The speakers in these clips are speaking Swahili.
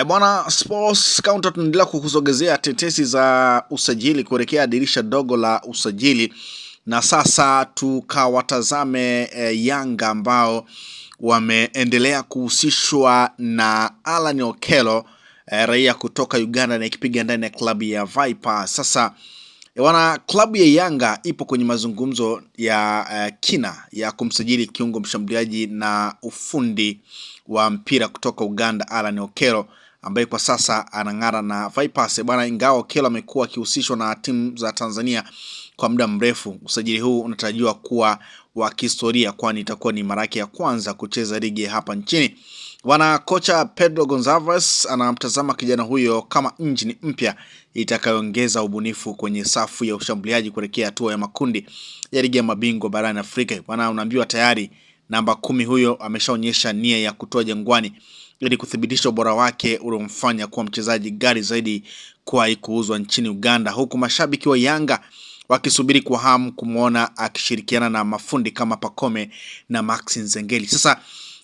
Bwana Sports Counter, tunaendelea kukusogezea tetesi za usajili kuelekea dirisha dogo la usajili, na sasa tukawatazame Yanga ambao wameendelea kuhusishwa na Alan Okello, raia kutoka Uganda na ikipiga ndani ya klabu ya Vipers. Sasa wana klabu ya Yanga ipo kwenye mazungumzo ya kina ya kumsajili kiungo mshambuliaji na ufundi wa mpira kutoka Uganda Alan Okello, ambaye kwa sasa anang'ara na Vipers. Bwana, ingawa Okello amekuwa akihusishwa na timu za Tanzania kwa muda mrefu, usajili huu unatarajiwa kuwa wa kihistoria, kwani itakuwa ni mara yake ya kwanza kucheza ligi hapa nchini. Bwana, kocha Pedro Gonçalves anamtazama kijana huyo kama injini mpya itakayoongeza ubunifu kwenye safu ya ushambuliaji kuelekea hatua ya makundi ya ligi ya mabingwa barani Afrika. Bwana, unaambiwa tayari namba 10 huyo ameshaonyesha nia ya kutoa Jangwani ili kuthibitisha ubora wake uliomfanya kuwa mchezaji gari zaidi kwa kuuzwa nchini Uganda, huku mashabiki wa Yanga wakisubiri kwa hamu kumuona akishirikiana na mafundi kama Pacome na Max Nzengeli. Sasa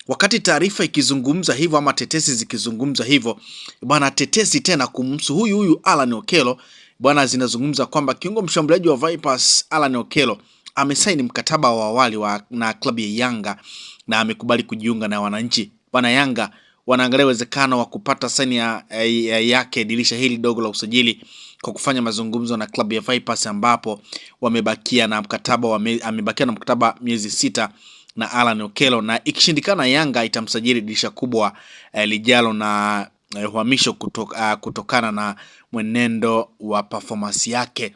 wakati taarifa ikizungumza hivyo ama tetesi zikizungumza hivyo, bwana, tetesi tena kumhusu huyu Alan Okello bwana zinazungumza kwamba kiungo mshambuliaji wa Vipers Alan Okello amesaini mkataba wa awali na klabu ya Yanga na amekubali kujiunga na wananchi. Bwana, Yanga wanaangalia uwezekano wa kupata saini yake dirisha hili dogo la usajili kwa kufanya mazungumzo na klabu ya Vipers, ambapo amebakia na mkataba miezi 6 na Alan Okello, na ikishindikana Yanga itamsajili dirisha kubwa lijalo na uhamisho kutokana na mwenendo wa performance yake.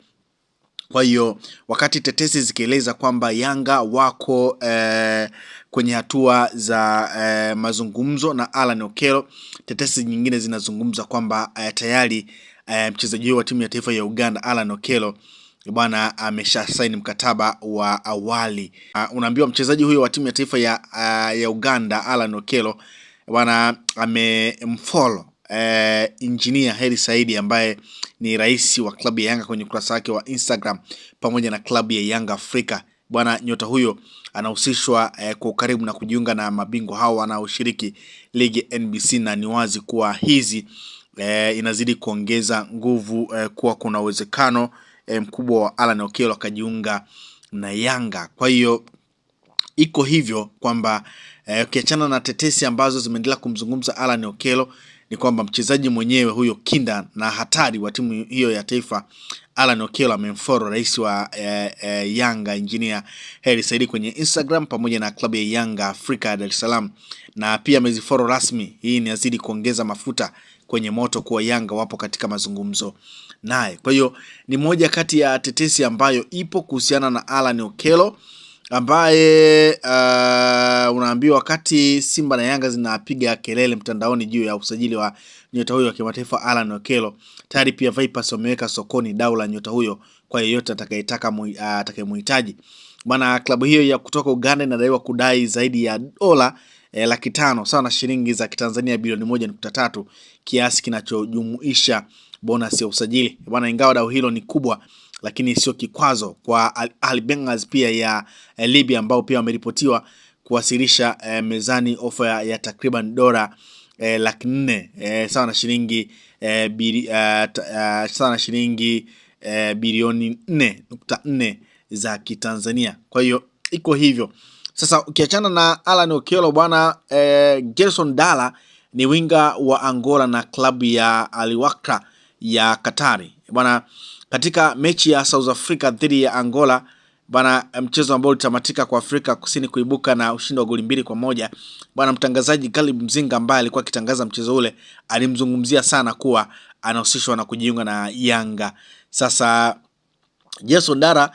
Kwa hiyo wakati tetesi zikieleza kwamba Yanga wako kwenye hatua za mazungumzo na Alan Okello, tetesi nyingine zinazungumza kwamba tayari mchezaji wa timu ya taifa ya Uganda Alan Okello bwana amesha sign mkataba wa awali. Unaambiwa mchezaji huyo wa timu ya taifa ya Uganda Alan Okello bwana amemfollow Engineer Hersi Said ambaye ni rais wa klabu ya Yanga kwenye ukurasa wake wa Instagram pamoja na klabu ya Yanga Afrika. Bwana, nyota huyo anahusishwa kwa karibu na kujiunga na mabingwa hao wanaoshiriki ligi NBC, na ni wazi kuwa hizi inazidi kuongeza nguvu kuwa kuna uwezekano mkubwa wa Alan Okello akajiunga na Yanga. Kwa hiyo iko hivyo kwamba ukiachana na tetesi ambazo zimeendelea kumzungumza Alan Okello, ni kwamba mchezaji mwenyewe huyo kinda na hatari wa timu hiyo ya taifa Alan Okello amemfollow rais wa Yanga Engineer Hersi Said kwenye Instagram pamoja na klabu ya Yanga Afrika Dar es Salaam, na pia amezifollow rasmi. Hii inazidi kuongeza mafuta kwenye moto kwa Yanga wapo katika mazungumzo naye. Kwa hiyo ni moja kati ya tetesi ambayo ipo kuhusiana na Alan Okello, ambaye unaambiwa wakati Simba na Yanga zinapiga kelele mtandaoni juu ya usajili wa nyota huyo wa kimataifa Alan Okello, tayari pia Vipers wameweka sokoni dau la nyota huyo kwa yeyote atakayemhitaji. Maana klabu hiyo ya kutoka Uganda inadaiwa kudai zaidi ya dola 500,000 sawa na shilingi za Kitanzania bilioni 1.3, kiasi kinachojumuisha bonus ya usajili. Bwana, ingawa dau hilo ni kubwa, lakini sio kikwazo kwa Al Benghazi pia ya Libya, ambao pia wameripotiwa kuwasilisha mezani ofa ya takriban dola 400,000 sawa na shilingi bilioni 4.4 za Kitanzania. Kwa hiyo iko hivyo. Sasa ukiachana na Alan Okello bwana, Gerson Dala ni winga wa Angola na klabu ya Al Wakrah ya Katari. Bwana, katika mechi ya South Africa dhidi ya Angola bwana, mchezo ambao ulitamatika kwa Afrika Kusini kuibuka na ushindi wa goli 2-1, bwana, mtangazaji Galib Mzinga ambaye alikuwa akitangaza mchezo ule alimzungumzia sana kuwa anahusishwa na kujiunga na Yanga. Sasa Gerson Dala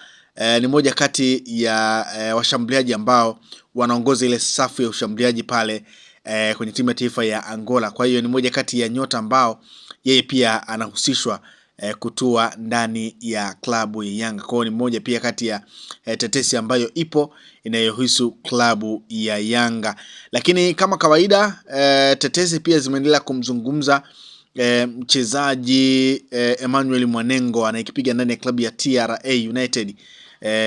ni moja kati ya washambuliaji ambao wanaongoza ile safu ya ushambuliaji pale kwenye timu ya taifa ya Angola. Kwa hiyo ni moja kati ya nyota ambao yeye pia anahusishwa kutua ndani ya klabu ya Yanga. Kwa hiyo ni moja pia kati ya tetesi ambayo ipo inayohusu klabu ya Yanga. Lakini kama kawaida tetesi pia zimeendelea kumzungumza mchezaji Emmanuel Mwanengo anayekipiga ndani ya klabu ya TRA United,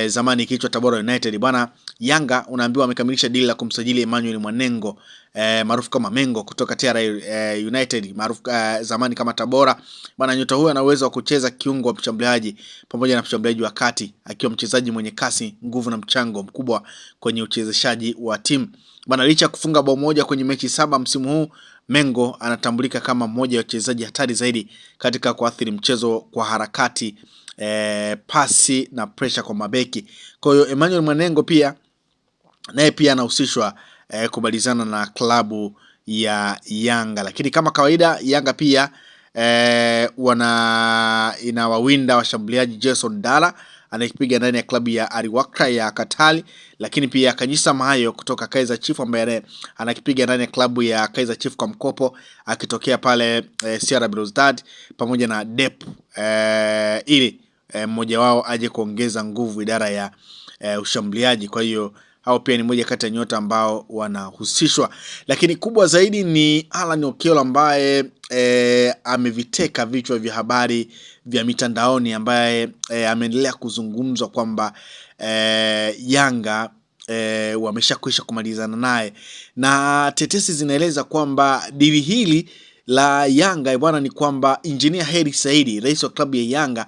zamani ikiitwa Tabora United. Bwana, Yanga unaambiwa wamekamilisha deal la kumsajili Emmanuel Mwanengo maarufu kama Mengo kutoka TR United maarufu zamani kama Tabora. Bwana, nyota huyu ana uwezo wa kucheza kiungo wa mshambuliaji pamoja na mshambuliaji wa kati, akiwa mchezaji mwenye kasi, nguvu na mchango mkubwa kwenye uchezeshaji wa timu. Bwana, licha kufunga bao moja kwenye mechi 7 msimu huu, Mengo anatambulika kama mmoja wa wachezaji hatari zaidi katika kuathiri mchezo kwa harakati, pasi na pressure kwa mabeki. Kwa hiyo Emmanuel Mwanengo pia naye pia anahusishwa kumalizana na klabu ya Yanga, lakini kama kawaida Yanga pia inawawinda washambuliaji Jason Dala anayepiga ndani ya klabu ya Ariwaka ya Katali, lakini pia Kanyisa Mayo kutoka Kaizer Chiefs ambaye anakipiga ndani ya klabu ya Kaizer Chiefs kwa mkopo akitokea pale CR Belouizdad, pamoja na Dep ili mmoja wao aje kuongeza nguvu idara ya ushambuliaji. Kwa hiyo hao pia ni moja kati ya nyota ambao wanahusishwa, lakini kubwa zaidi ni Alan Okello ambaye ameviteka vichwa vya habari vya mitandaoni, ambaye ameendelea kuzungumzwa kwamba Yanga wameshakwisha kumalizana naye, na tetesi zinaeleza kwamba dili hili la Yanga bwana ni kwamba Engineer Hersi Said, rais wa klabu ya Yanga,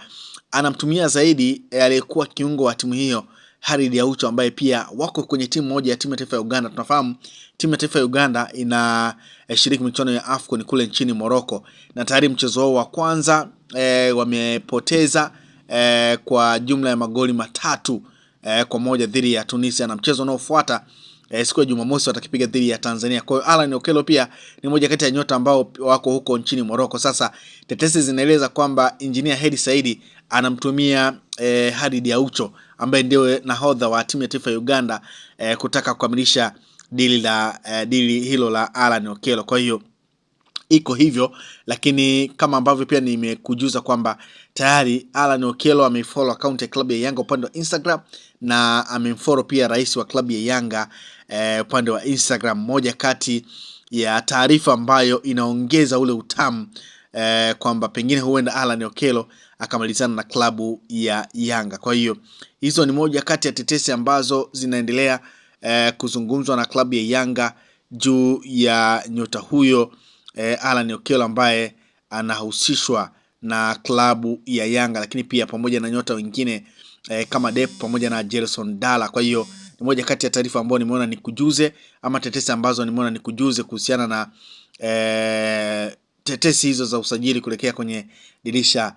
anamtumia zaidi aliyekuwa kiungo wa timu hiyo Khalid Aucho, ambaye pia wako kwenye timu moja ya timu ya taifa ya Uganda. Tunafahamu timu ya taifa ya Uganda ina shiriki michuano ya AFCON kule nchini Morocco, na tayari mchezo wao wa kwanza wamepoteza kwa jumla ya magoli 3-1 dhidi ya Tunisia, na mchezo unaofuata siku ya Jumamosi watakipiga dhidi ya Tanzania. Kwa hiyo Alan Okello pia ni moja kati ya nyota ambao wako huko nchini Morocco. Sasa tetesi zinaeleza kwamba Engineer Hersi Said anamtumia Khalid Aucho ambaye ndio nahodha wa timu ya taifa ya Uganda kutaka kukamilisha dili hilo la Alan Okello. Kwa hiyo iko hivyo, lakini kama ambavyo pia nimekujuza kwamba tayari Alan Okello amefollow account ya klabu ya Yanga upande wa Instagram, na amemfollow pia rais wa klabu ya Yanga upande wa Instagram. Moja kati ya taarifa ambayo inaongeza ule utamu kwamba pengine huenda Alan Okello akamalizana na klabu ya Yanga. Kwa hiyo hizo ni moja kati ya tetesi ambazo zinaendelea kuzungumzwa na klabu ya Yanga juu ya nyota huyo Alan Okello ambaye anahusishwa na klabu ya Yanga, lakini pia pamoja na nyota wengine kama Dep pamoja na Jason Dala. Kwa hiyo ni moja kati ya taarifa ambazo nimeona nikujuze, ama tetesi ambazo nimeona nikujuze kuhusiana na tetesi hizo za usajili kuelekea kwenye dirisha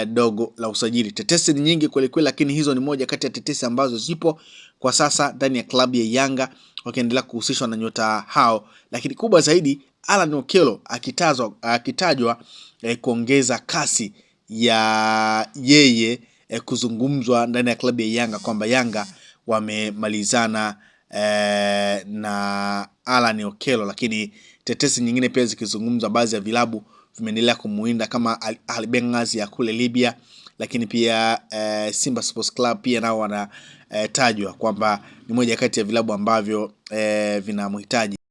dogo la usajili. Tetesi ni nyingi kweli kweli, lakini hizo ni moja kati ya tetesi ambazo zipo kwa sasa ndani ya klabu ya Yanga wakiendelea kuhusishwa na nyota hao, lakini kubwa zaidi Alan Okello akitajwa kuongeza kasi ya yeye kuzungumzwa ndani ya klabu ya Yanga kwamba Yanga wamemalizana na Alan Okello. Lakini tetesi nyingine pia zikizungumza, baadhi ya vilabu vimeendelea kumuinda kama Al Benghazi ya kule Libya, lakini pia Simba Sports Club pia nao wanatajwa kwamba ni moja kati ya vilabu ambavyo vinamhitaji.